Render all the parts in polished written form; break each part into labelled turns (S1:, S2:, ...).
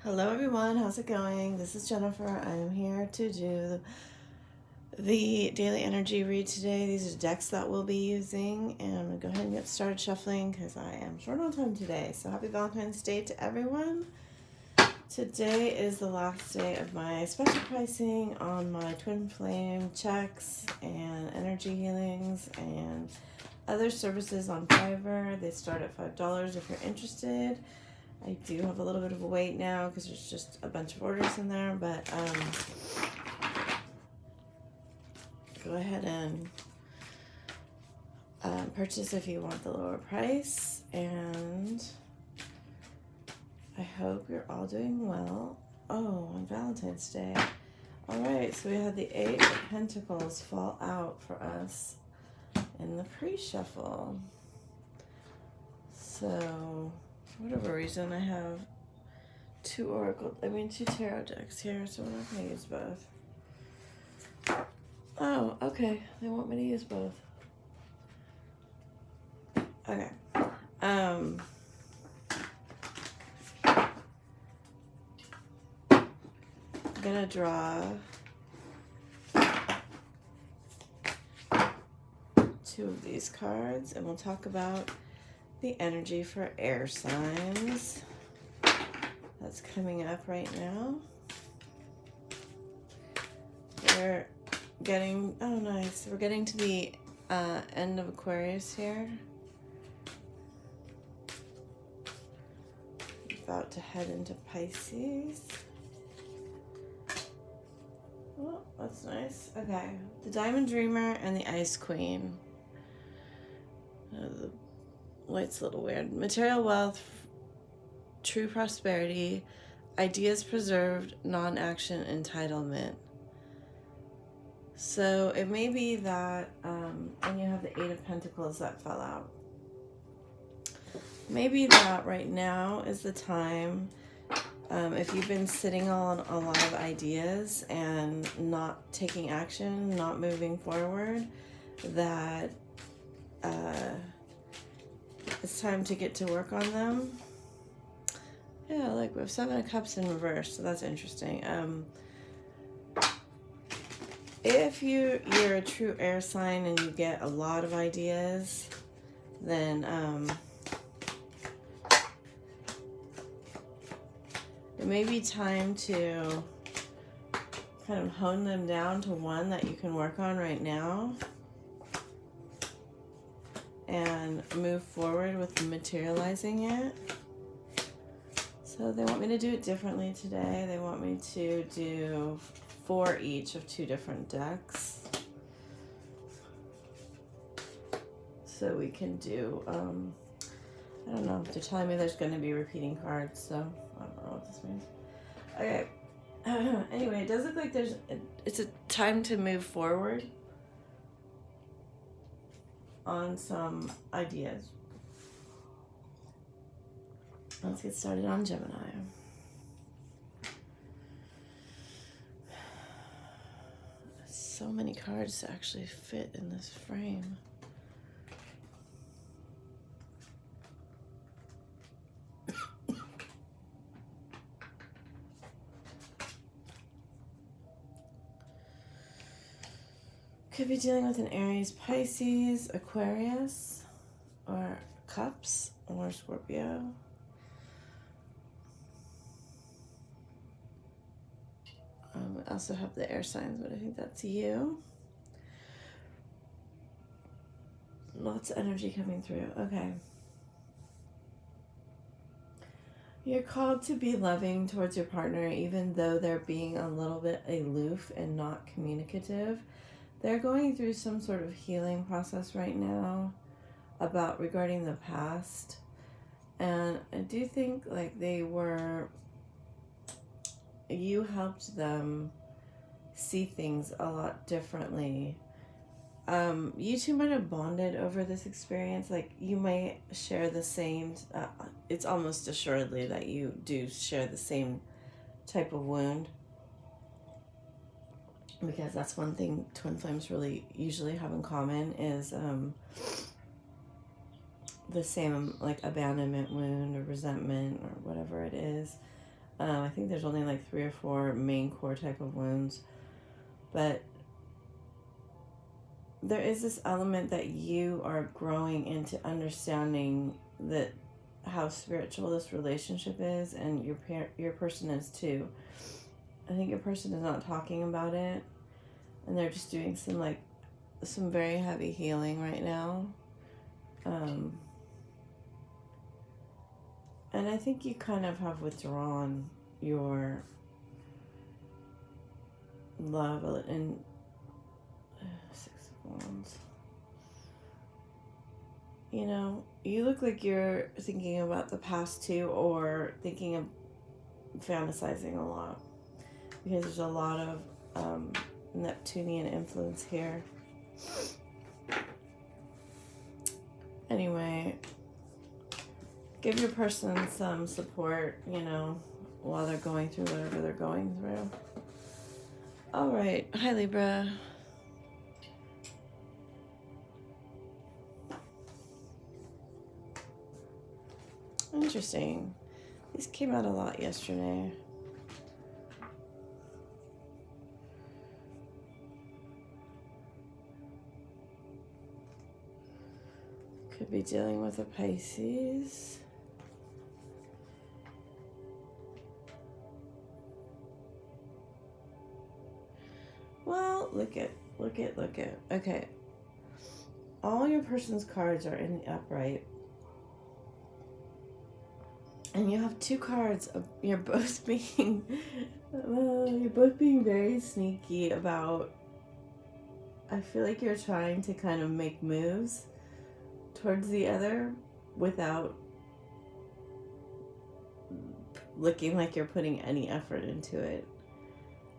S1: Hello everyone, how's it going? This is Jennifer. I am here to do the daily energy read today. These are decks that we'll be using, and I'm going to go ahead and get started shuffling because I am short on time today. So happy Valentine's Day to everyone. Today is the last day of my special pricing on my twin flame checks and energy healings and other services on Fiverr. They start at $5 if you're interested. I do have a little bit of a wait now because there's just a bunch of orders in there, but go ahead and purchase if you want the lower price, and I hope you're all doing well. Oh, on Valentine's Day. Alright, so we had the 8 of Pentacles fall out for us in the pre-shuffle. So for whatever reason, I have two tarot decks here, so we're not going to use both. Oh, okay. They want me to use both. Okay. I'm going to draw 2 of these cards, and we'll talk about the energy for air signs that's coming up right now. We're getting, oh nice, we're getting to the end of Aquarius here. About to head into Pisces. Oh, that's nice. Okay, the Diamond Dreamer and the Ice Queen. The light's a little weird. Material wealth, true prosperity, ideas preserved, non-action entitlement. So it may be that, and you have the 8 of Pentacles that fell out. Maybe that right now is the time, if you've been sitting on a lot of ideas and not taking action, not moving forward, that it's time to get to work on them. Yeah, like we have 7 of Cups in reverse, so that's interesting. If you're a true air sign and you get a lot of ideas, then it may be time to kind of hone them down to one that you can work on right now and move forward with materializing it. So they want me to do it differently today. They want me to do 4 each of 2 different decks. So we can do, I don't know, they're telling me there's going to be repeating cards, so I don't know what this means. Okay, anyway, it does look like it's a time to move forward on some ideas. Let's get started on Gemini. So many cards to actually fit in this frame. Could be dealing with an Aries, Pisces, Aquarius, or Cups, or Scorpio. We also have the air signs, but I think that's you. Lots of energy coming through. Okay. You're called to be loving towards your partner, even though they're being a little bit aloof and not communicative. They're going through some sort of healing process right now regarding the past. And I do think like you helped them see things a lot differently. You two might have bonded over this experience. Like you might share the same, it's almost assuredly that you do share the same type of wound. Because that's one thing twin flames really usually have in common is the same like abandonment wound or resentment or whatever it is. I think there's only like 3 or 4 main core type of wounds. But there is this element that you are growing into understanding that how spiritual this relationship is, and your person is too. I think your person is not talking about it, and they're just doing some very heavy healing right now. And I think you kind of have withdrawn your love and 6 of Wands. You know, you look like you're thinking about the past too, or thinking of fantasizing a lot, because there's a lot of Neptunian influence here. Anyway, give your person some support, you know, while they're going through whatever they're going through. All right. Hi, Libra. Interesting. These came out a lot yesterday. Could be dealing with a Pisces. Well, look at. Okay. All your person's cards are in the upright. And you have 2 cards. You're both being very sneaky about. I feel like you're trying to kind of make moves towards the other without looking like you're putting any effort into it.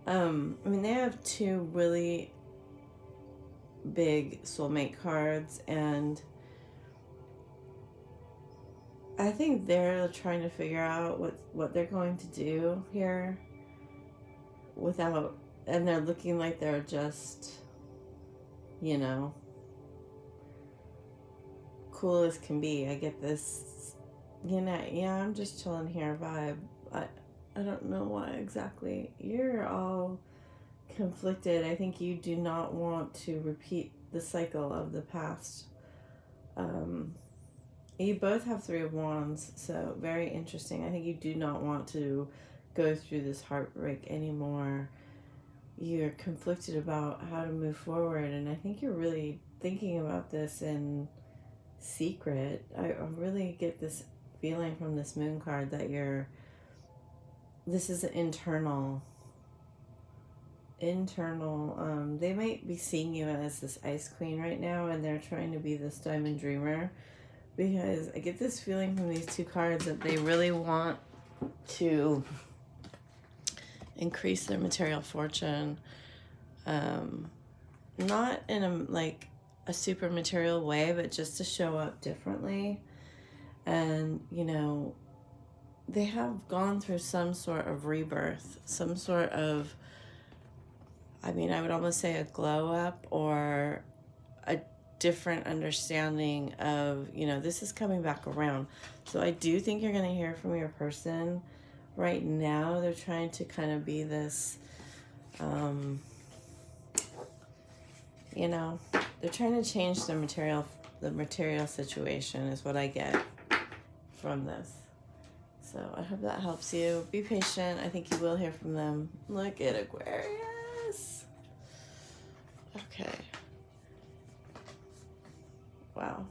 S1: I mean, they have 2 really big soulmate cards, and I think they're trying to figure out what they're going to do here and they're looking like they're just, you know, cool as can be. I get this, you know, yeah, I'm just chilling here vibe. I don't know why exactly. You're all conflicted. I think you do not want to repeat the cycle of the past. You both have 3 of Wands, so very interesting. I think you do not want to go through this heartbreak anymore. You're conflicted about how to move forward, and I think you're really thinking about this in secret. I really get this feeling from this moon card that this is internal. They might be seeing you as this ice queen right now, and they're trying to be this diamond dreamer, because I get this feeling from these 2 cards that they really want to increase their material fortune. Not in a super material way, but just to show up differently. And, you know, they have gone through some sort of rebirth, some sort of, I mean, I would almost say a glow up, or a different understanding of, you know, this is coming back around. So I do think you're going to hear from your person. Right now, they're trying to kind of be this, you know, they're trying to change the material situation is what I get from this. So I hope that helps you. Be patient. I think you will hear from them. Look at Aquarius. Okay. Wow.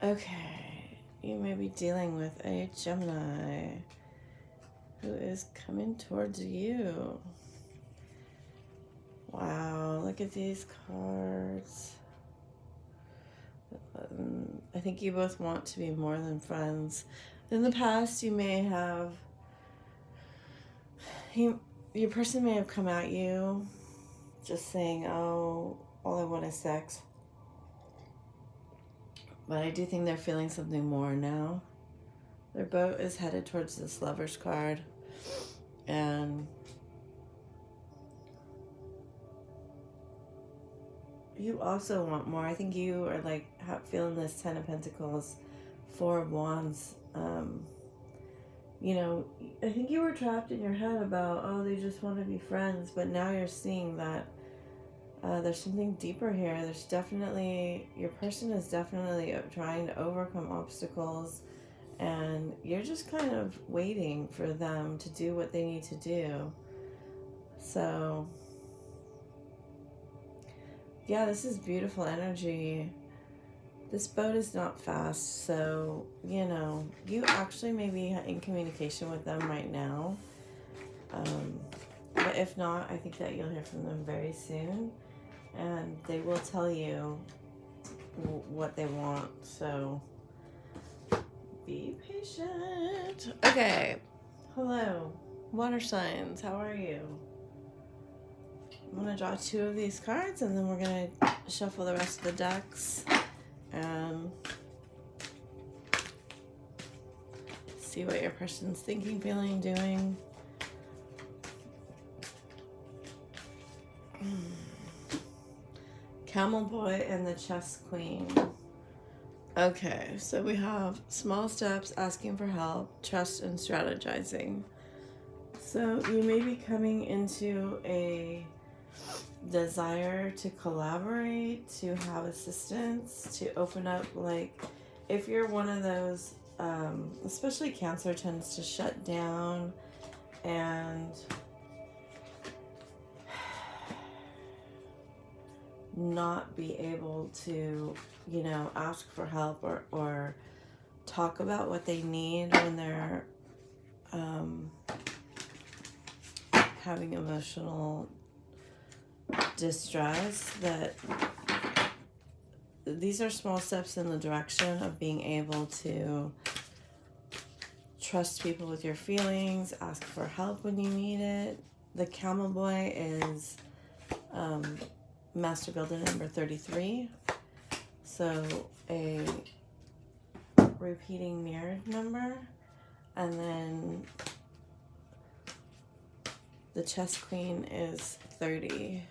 S1: Okay. You may be dealing with a Gemini who is coming towards you. Wow. Look at these cards. I think you both want to be more than friends. In the past, you may have... Your person may have come at you just saying, oh, all I want is sex. But I do think they're feeling something more now. Their boat is headed towards this Lover's card. And you also want more. I think you are like feeling this 10 of Pentacles, 4 of Wands You know, I think you were trapped in your head about, oh, they just want to be friends, but now you're seeing that there's something deeper here. There's definitely, your person is definitely trying to overcome obstacles, and you're just kind of waiting for them to do what they need to do. So, yeah, this is beautiful energy. This boat is not fast, so, you know, you actually may be in communication with them right now. But if not, I think that you'll hear from them very soon, and they will tell you what they want, so be patient. Okay, hello, water signs, how are you? I'm going to draw 2 of these cards, and then we're going to shuffle the rest of the decks and see what your person's thinking, feeling, doing. Camel Boy and the Chess Queen. Okay, so we have small steps, asking for help, trust, and strategizing. So you may be coming into a desire to collaborate, to have assistance, to open up. Like, if you're one of those, especially Cancer tends to shut down and not be able to, you know, ask for help or talk about what they need when they're having emotional distress. That these are small steps in the direction of being able to trust people with your feelings, ask for help when you need it. The Camel Boy is Master Builder number 33. So a repeating mirrored number. And then the Chess Queen is 30.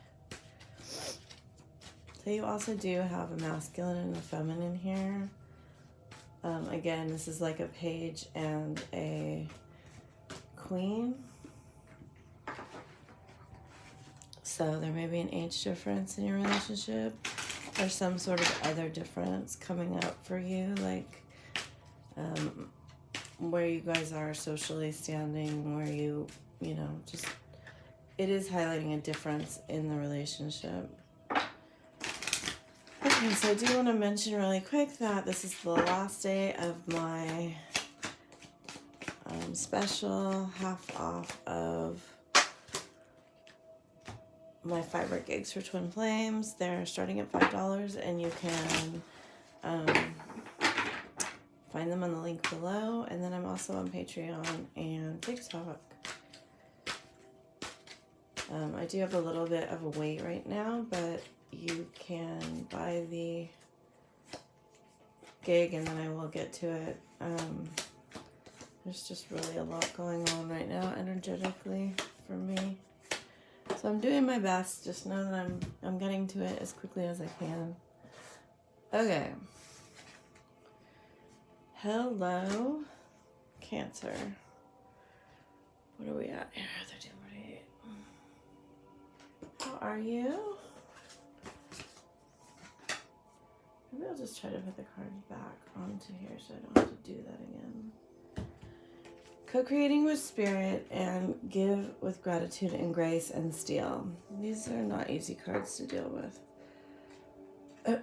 S1: So you also do have a masculine and a feminine here. Again, this is like a page and a queen. So there may be an age difference in your relationship, or some sort of other difference coming up for you, like where you guys are socially standing, where you know, just, it is highlighting a difference in the relationship. Okay, so I do want to mention really quick that this is the last day of my special half off of my Fiverr gigs for Twin Flames. They're starting at $5, and you can find them on the link below. And then I'm also on Patreon and TikTok. I do have a little bit of a wait right now, but you can buy the gig and then I will get to it. There's just really a lot going on right now energetically for me. So I'm doing my best. Just know that I'm getting to it as quickly as I can. Okay. Hello, Cancer. What are we at here? 13:48. How are you? Maybe I'll just try to put the cards back onto here so I don't have to do that again. Co-creating with spirit and give with gratitude and grace and steal. These are not easy cards to deal with.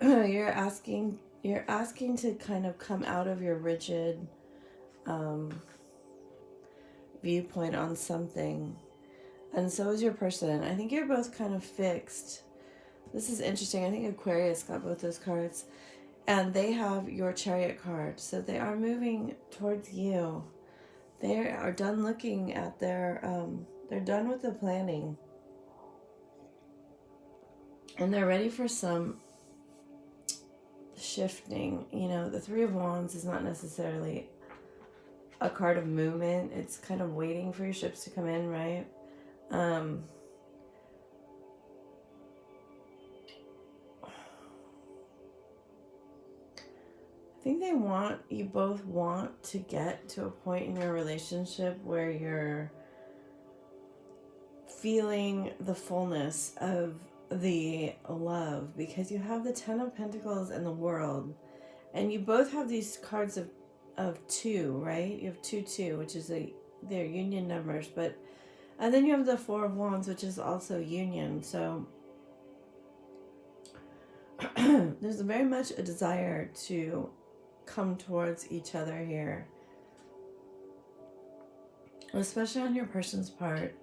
S1: You're asking to kind of come out of your rigid viewpoint on something. And so is your person. I think you're both kind of fixed. This is interesting. I think Aquarius got both those cards. And they have your Chariot card. So they are moving towards you. They are done looking at their, they're done with the planning. And they're ready for some shifting. You know, the Three of Wands is not necessarily a card of movement. It's kind of waiting for your ships to come in, right? think you both want to get to a point in your relationship where you're feeling the fullness of the love, because you have the Ten of Pentacles and the World, and you both have these cards of 2, right? You have 2, which is their union numbers, and then you have the Four of Wands, which is also union. So there's very much a desire to come towards each other here, especially on your person's part.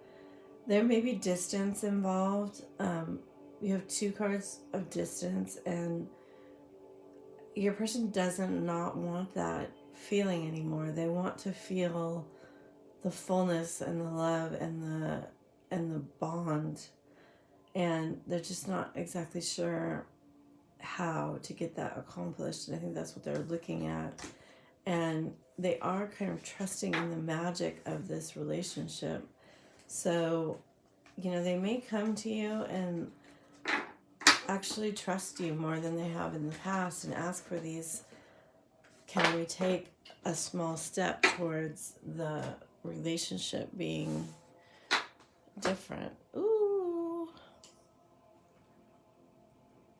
S1: There may be distance involved. You have 2 cards of distance, and your person doesn't not want that feeling anymore. They want to feel the fullness and the love and the bond, and they're just not exactly sure how to get that accomplished. And I think that's what they're looking at, and they are kind of trusting in the magic of this relationship. So, they may come to you and actually trust you more than they have in the past and ask for these, can we take a small step towards the relationship being different? Ooh.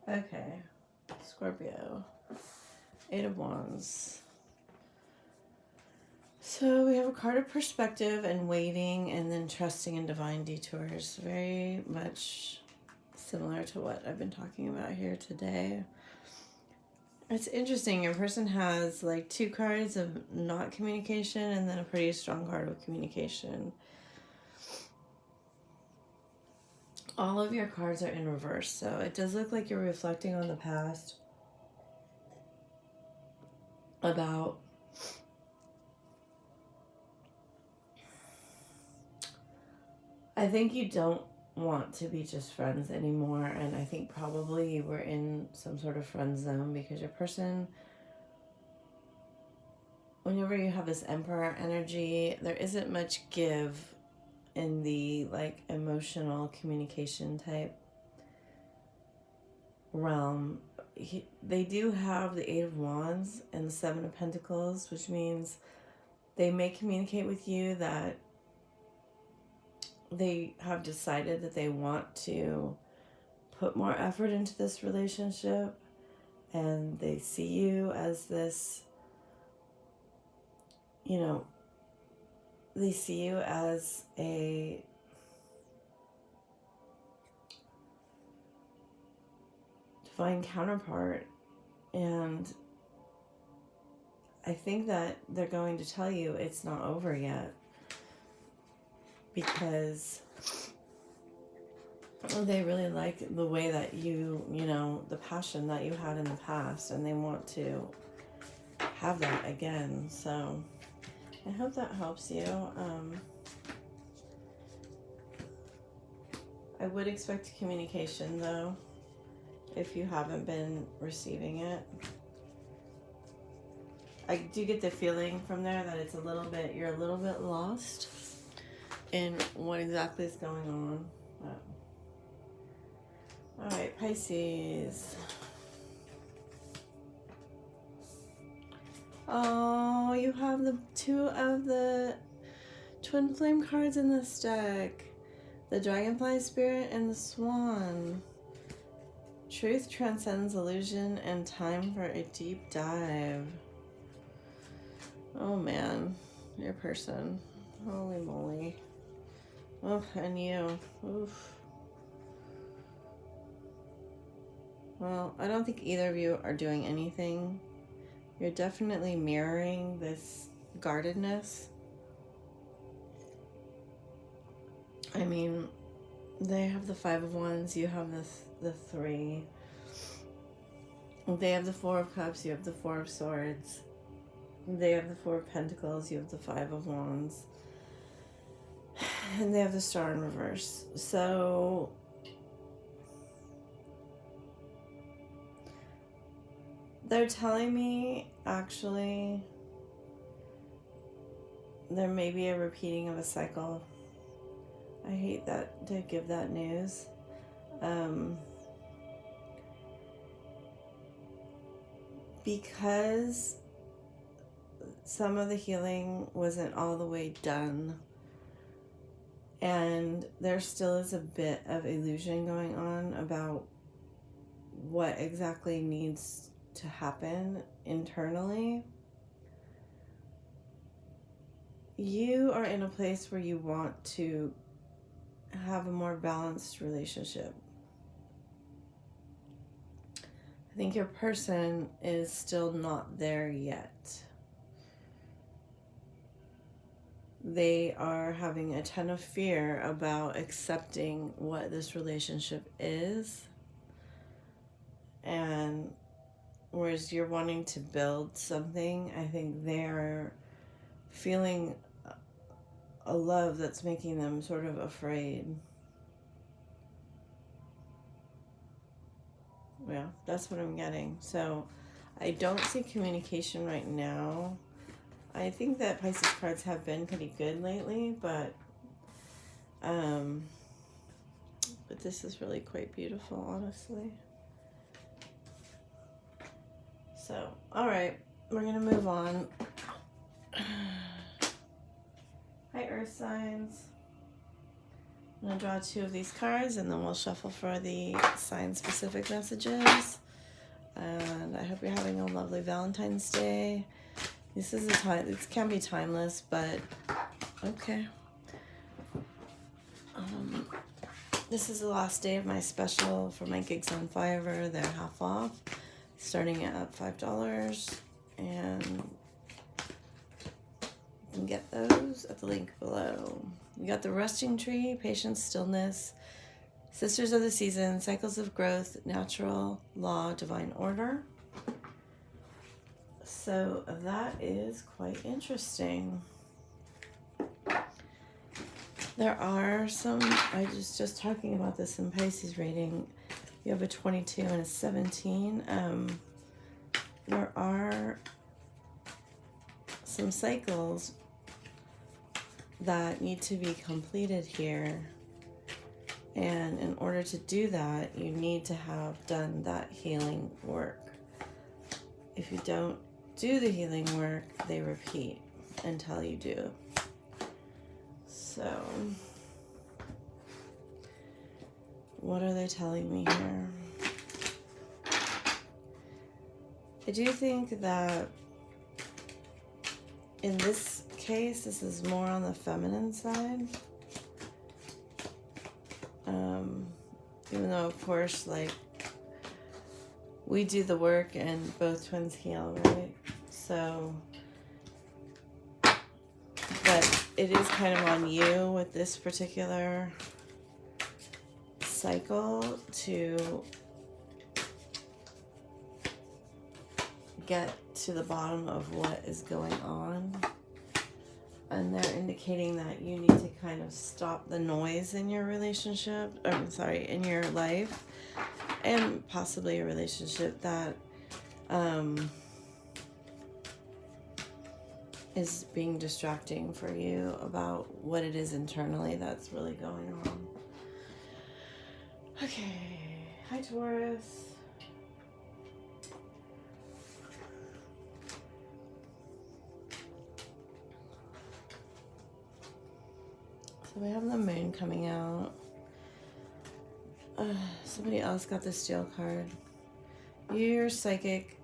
S1: Okay. Scorpio. 8 of Wands. So we have a card of perspective and waiting, and then trusting in divine detours. Very much similar to what I've been talking about here today. It's interesting. Your person has like 2 cards of not communication, and then a pretty strong card of communication. All of your cards are in reverse, so it does look like you're reflecting on the past about I think you don't want to be just friends anymore, and I think probably you were in some sort of friend zone, because your person, whenever you have this Emperor energy, there isn't much give in the like emotional communication type realm. They do have the 8 of Wands and the 7 of Pentacles, which means they may communicate with you that they have decided that they want to put more effort into this relationship, and they see you as this, they see you as a divine counterpart, and I think that they're going to tell you it's not over yet, because they really like the way that the passion that you had in the past, and they want to have that again. So I hope that helps you. I would expect communication, though, if you haven't been receiving it. I do get the feeling from there that you're a little bit lost in what exactly is going on. All right, Pisces. Oh, you have the 2 of the twin flame cards in this deck. The Dragonfly Spirit and the Swan. Truth transcends illusion, and time for a deep dive. Oh man, your person. Holy moly. Oh, and you. Oof. Well, I don't think either of you are doing anything. You're definitely mirroring this guardedness. I mean, they have the 5 of Wands, you have the 3. They have the 4 of Cups, you have the 4 of Swords. They have the 4 of Pentacles, you have the 5 of Wands. And they have the Star in reverse. So they're telling me, actually, there may be a repeating of a cycle. I hate that to give that news. because some of the healing wasn't all the way done, and there still is a bit of illusion going on about what exactly needs to happen internally. You are in a place where you want to have a more balanced relationship. I think your person is still not there yet. They are having a ton of fear about accepting what this relationship is. And whereas you're wanting to build something, I think they're feeling a love that's making them sort of afraid. Yeah, that's what I'm getting. So I don't see communication right now. I think that Pisces cards have been pretty good lately, but this is really quite beautiful, honestly. So, all right, we're gonna move on. Hi, Earth signs. I'm gonna draw 2 of these cards, and then we'll shuffle for the sign-specific messages. And I hope you're having a lovely Valentine's Day. This is a time, it can be timeless, but okay. This is the last day of my special for my gigs on Fiverr. They're half off, starting at $5, and you can get those at the link below. You got the Rusting Tree, Patience, Stillness, Sisters of the Season, Cycles of Growth, Natural Law, Divine Order. So that is quite interesting. There are some, I was just talking about this in Pisces reading. You have a 22 and a 17. There are some cycles that need to be completed here. And in order to do that, you need to have done that healing work. If you don't do the healing work, they repeat until you do. So, what are they telling me here? I do think that in this case, this is more on the feminine side. Even though, of course, like, we do the work and both twins heal, right? So, but it is kind of on you with this particular cycle to get to the bottom of what is going on. And they're indicating that you need to kind of stop the noise in your relationship, in your life, and possibly a relationship that is being distracting for you about what it is internally that's really going on. Okay, hi Taurus. So we have the moon coming out. Somebody else got the steel card. Your psychic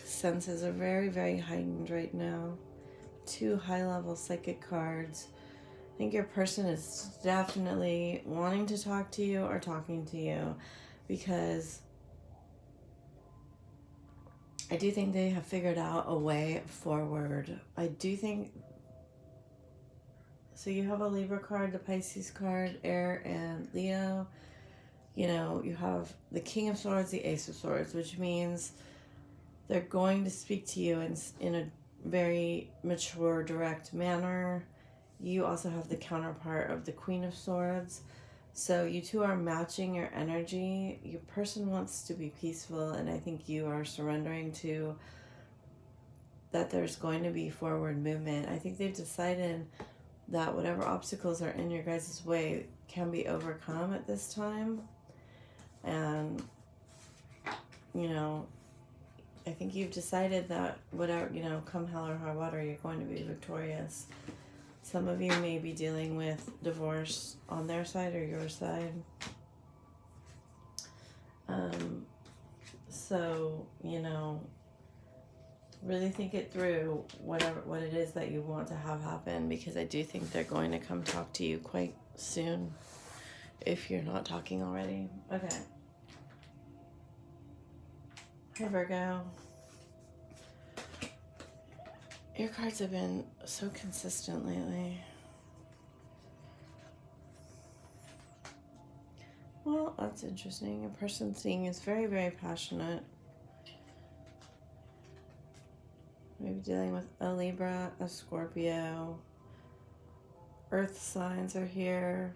S1: senses are very, very heightened right now. 2 high-level psychic cards. I think your person is definitely wanting to talk to you or talking to you, because I do think they have figured out a way forward. I do think... So you have a Libra card, the Pisces card, Air and Leo. You know, you have the King of Swords, the Ace of Swords, which means they're going to speak to you in a very mature, direct manner. You also have the counterpart of the Queen of Swords. So you two are matching your energy. Your person wants to be peaceful, and I think you are surrendering to that there's going to be forward movement. I think they've decided that whatever obstacles are in your guys' way can be overcome at this time. And, you know, I think you've decided that whatever, you know, come hell or high water, you're going to be victorious. Some of you may be dealing with divorce on their side or your side. So, you know, really think it through, what it is that you want to have happen, because I do think they're going to come talk to you quite soon if you're not talking already. Okay. Hi, Virgo. Your cards have been so consistent lately. Well, that's interesting. A person seeing is very, very passionate. Maybe dealing with a Libra, a Scorpio. Earth signs are here.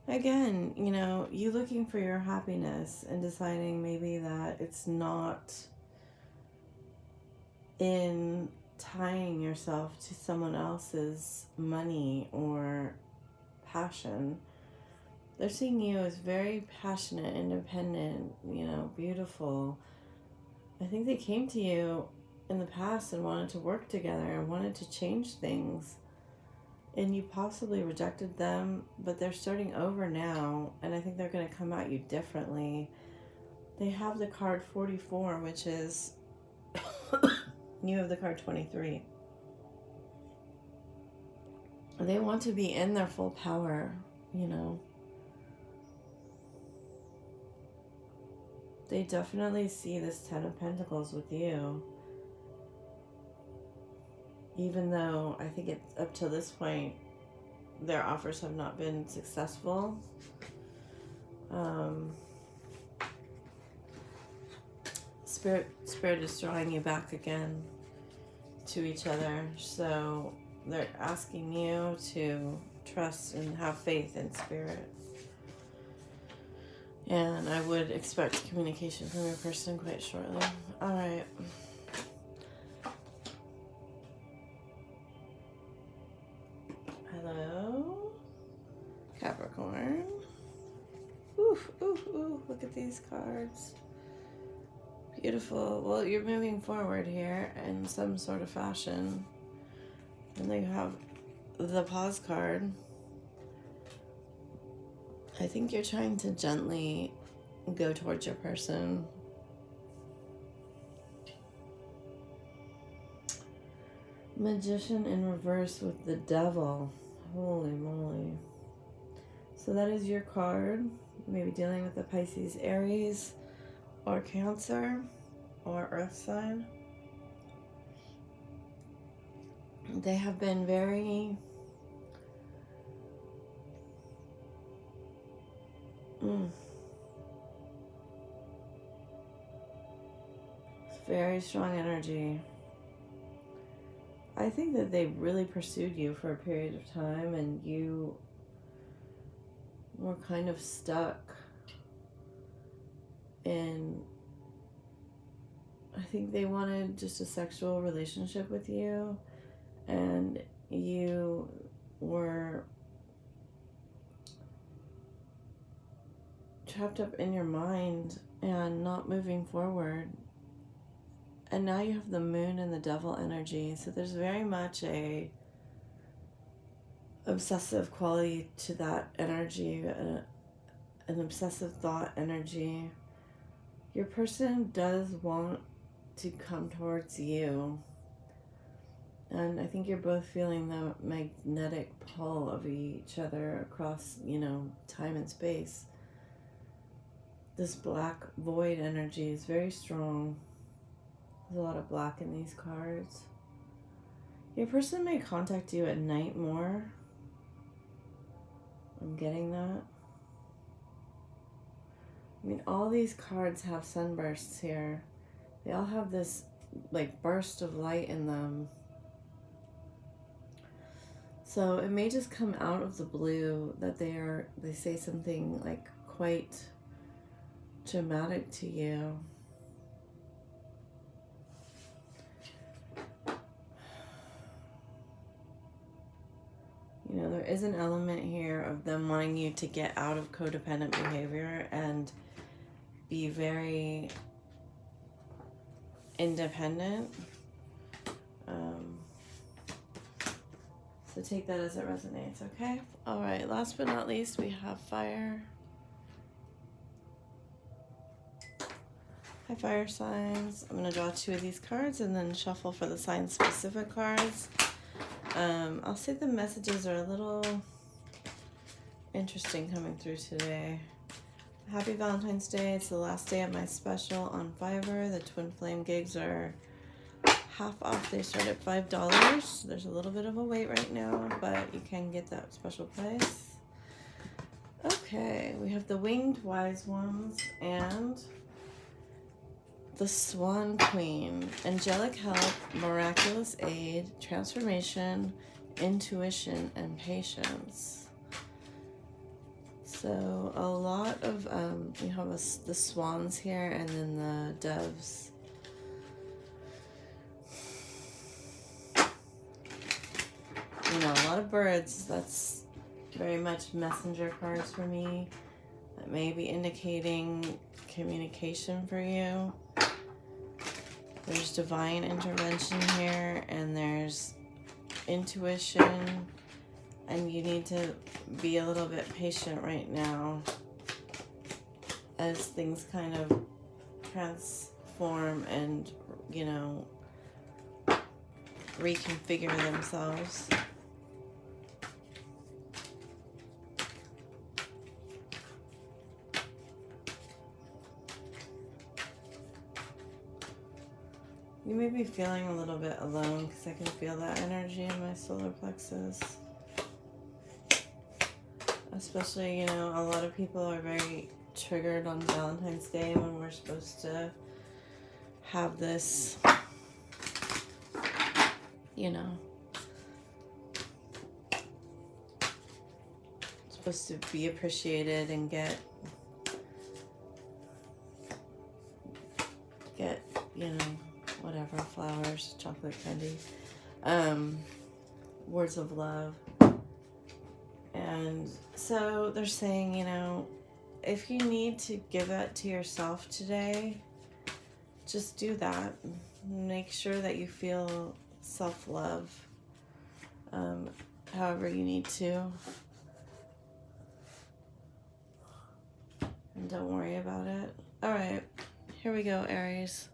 S1: Again, you know, you looking for your happiness and deciding maybe that it's not in tying yourself to someone else's money or passion. They're seeing you as very passionate, independent, you know, beautiful. I think they came to you in the past and wanted to work together and wanted to change things. And you possibly rejected them, but they're starting over now, and I think they're going to come at you differently. They have the card 44, which is, you have the card 23. They want to be in their full power, you know. They definitely see this 10 of Pentacles with you. Even though I think it's up to this point, their offers have not been successful. Spirit is drawing you back again to each other. So they're asking you to trust and have faith in Spirit. And I would expect communication from your person quite shortly. All right. Hello, Capricorn. Ooh, ooh, ooh, look at these cards. Beautiful. Well, you're moving forward here in some sort of fashion. And then you have the pause card. I think you're trying to gently go towards your person. Magician in reverse with the devil. Holy moly. So that is your card. Maybe dealing with the Pisces, Aries, or Cancer, or Earth sign. They have been very it's very strong energy. I think that they really pursued you for a period of time, and you were kind of stuck in, I think they wanted just a sexual relationship with you, and you were trapped up in your mind and not moving forward. And now you have the moon and the devil energy. So there's very much a obsessive quality to that energy, an obsessive thought energy. Your person does want to come towards you. And I think you're both feeling the magnetic pull of each other across, you know, time and space. This black void energy is very strong. There's a lot of black in these cards. Your person may contact you at night more. I'm getting that. I mean, all these cards have sunbursts here. They all have this, like, burst of light in them. So it may just come out of the blue that they say something, like, quite dramatic to you. You know, there is an element here of them wanting you to get out of codependent behavior and be very independent. So take that as it resonates, okay? All right, last but not least, we have fire. Hi, fire signs. I'm going to draw 2 of these cards and then shuffle for the sign-specific cards. I'll say the messages are a little interesting coming through today. Happy Valentine's Day. It's the last day of my special on Fiverr. The Twin Flame gigs are half off. They start at $5. There's a little bit of a wait right now, but you can get that special price. Okay, we have the Winged Wise Ones and the Swan Queen. Angelic help, miraculous aid, transformation, intuition, and patience. So a lot of, we have the swans here and then the doves. You know, a lot of birds. That's very much messenger cards for me. That may be indicating communication for you. There's divine intervention here, and there's intuition, and you need to be a little bit patient right now as things kind of transform and, you know, reconfigure themselves. You may be feeling a little bit alone because I can feel that energy in my solar plexus. Especially, you know, a lot of people are very triggered on Valentine's Day when we're supposed to have this, you know, supposed to be appreciated and get, you know, whatever, flowers, chocolate candy, words of love. And so they're saying, you know, if you need to give that to yourself today, just do that. Make sure that you feel self-love, however you need to. And don't worry about it. All right, here we go, Aries.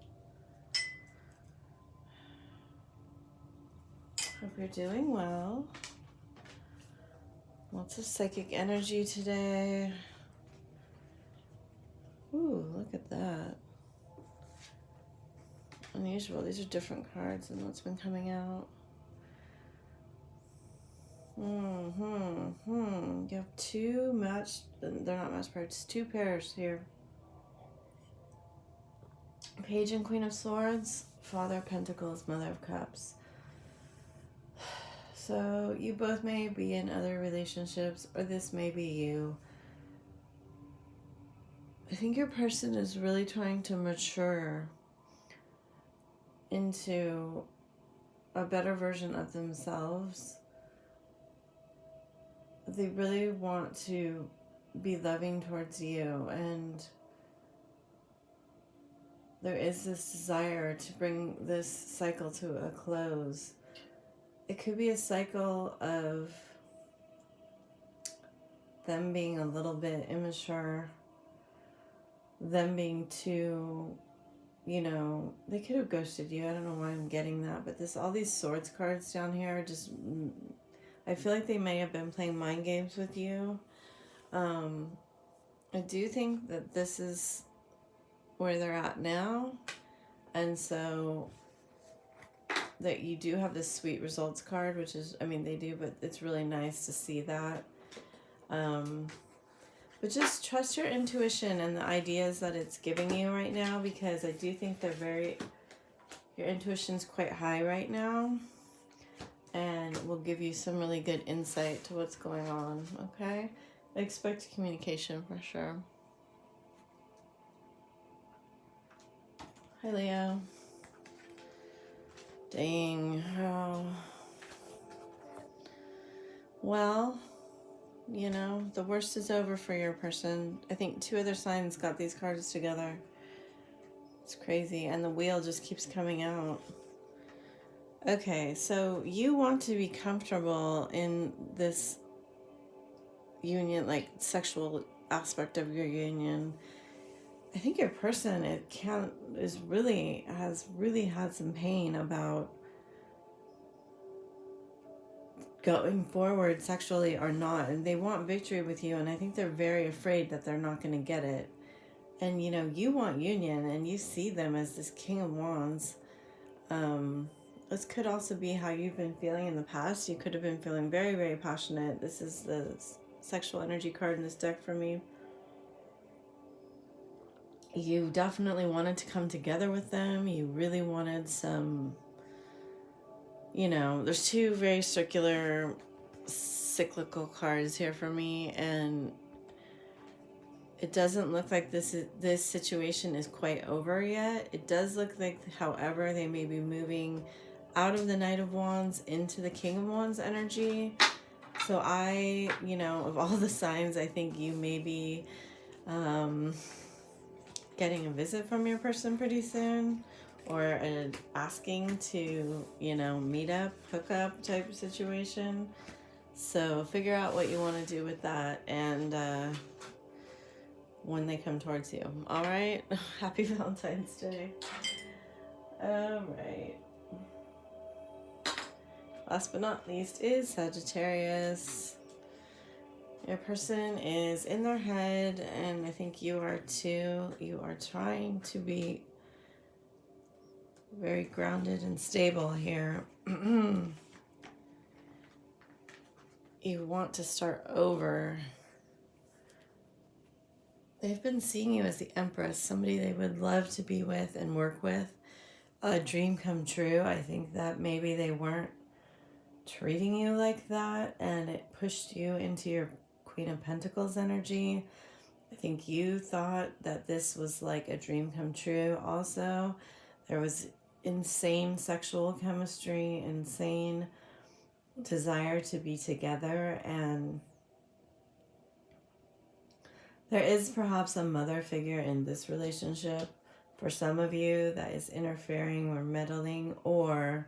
S1: Hope you're doing well. Lots of psychic energy today. Ooh, look at that. Unusual. These are different cards than what's been coming out. You have 2 matched, they're not matched pairs, 2 pairs here. Page and Queen of Swords, Father of Pentacles, Mother of Cups. So you both may be in other relationships, or this may be you. I think your person is really trying to mature into a better version of themselves. They really want to be loving towards you, and there is this desire to bring this cycle to a close. It could be a cycle of them being a little bit immature, them being too, you know, they could have ghosted you. I don't know why I'm getting that, but all these swords cards down here are just, I feel like they may have been playing mind games with you. I do think that this is where they're at now, and so that you do have this sweet results card, which is, I mean, they do, but it's really nice to see that. But just trust your intuition and the ideas that it's giving you right now, because I do think your intuition's quite high right now, and will give you some really good insight to what's going on, okay? Expect communication for sure. Hi, Leo. Dang. Oh. Well, you know, the worst is over for your person. I think 2 other signs got these cards together. It's crazy. And the wheel just keeps coming out. Okay, so you want to be comfortable in this union, like sexual aspect of your union. I think your person has really had some pain about going forward sexually or not, and they want victory with you, and I think they're very afraid that they're not going to get it. And you know, you want union, and you see them as this King of Wands. This could also be how you've been feeling in the past. You could have been feeling very, very passionate. This is the sexual energy card in this deck for me. You definitely wanted to come together with them. You really wanted some, you know, there's two very circular, cyclical cards here for me, and it doesn't look like this situation is quite over yet. It does look like, however, they may be moving out of the Knight of Wands into the King of Wands energy. So you know, of all the signs, I think you may be getting a visit from your person pretty soon, or asking to, you know, meet up, hook up type of situation. So figure out what you want to do with that, and when they come towards you. All right. Happy Valentine's Day. All right. Last but not least is Sagittarius. Your person is in their head, and I think you are too. You are trying to be very grounded and stable here. You want to start over. They've been seeing you as the Empress, somebody they would love to be with and work with. A dream come true. I think that maybe they weren't treating you like that, and it pushed you into your Queen of Pentacles energy. I think you thought that this was like a dream come true also. There was insane sexual chemistry, insane desire to be together, and there is perhaps a mother figure in this relationship for some of you that is interfering or meddling, or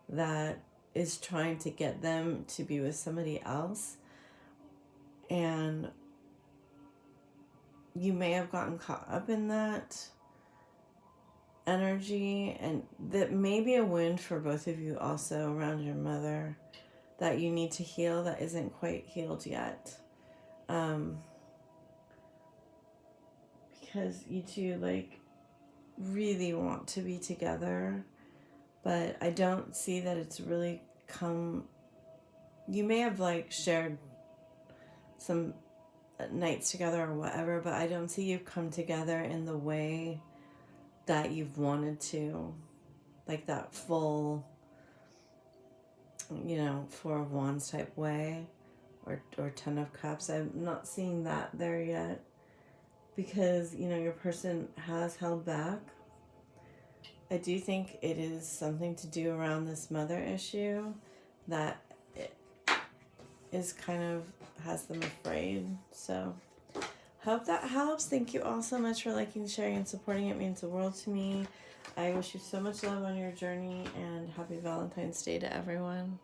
S1: that is trying to get them to be with somebody else. And you may have gotten caught up in that energy, and that may be a wound for both of you also around your mother that you need to heal, that isn't quite healed yet. Because you two like really want to be together, but I don't see that it's really come. You may have like shared some nights together or whatever, but I don't see you come together in the way that you've wanted to, like that full, you know, Four of Wands type way, or Ten of Cups. I'm not seeing that there yet, because, you know, your person has held back. I do think it is something to do around this mother issue that it is kind of has them afraid. So hope that helps. Thank you all so much for liking, sharing, and supporting. It means the world to me. I wish you so much love on your journey, and happy Valentine's Day to everyone.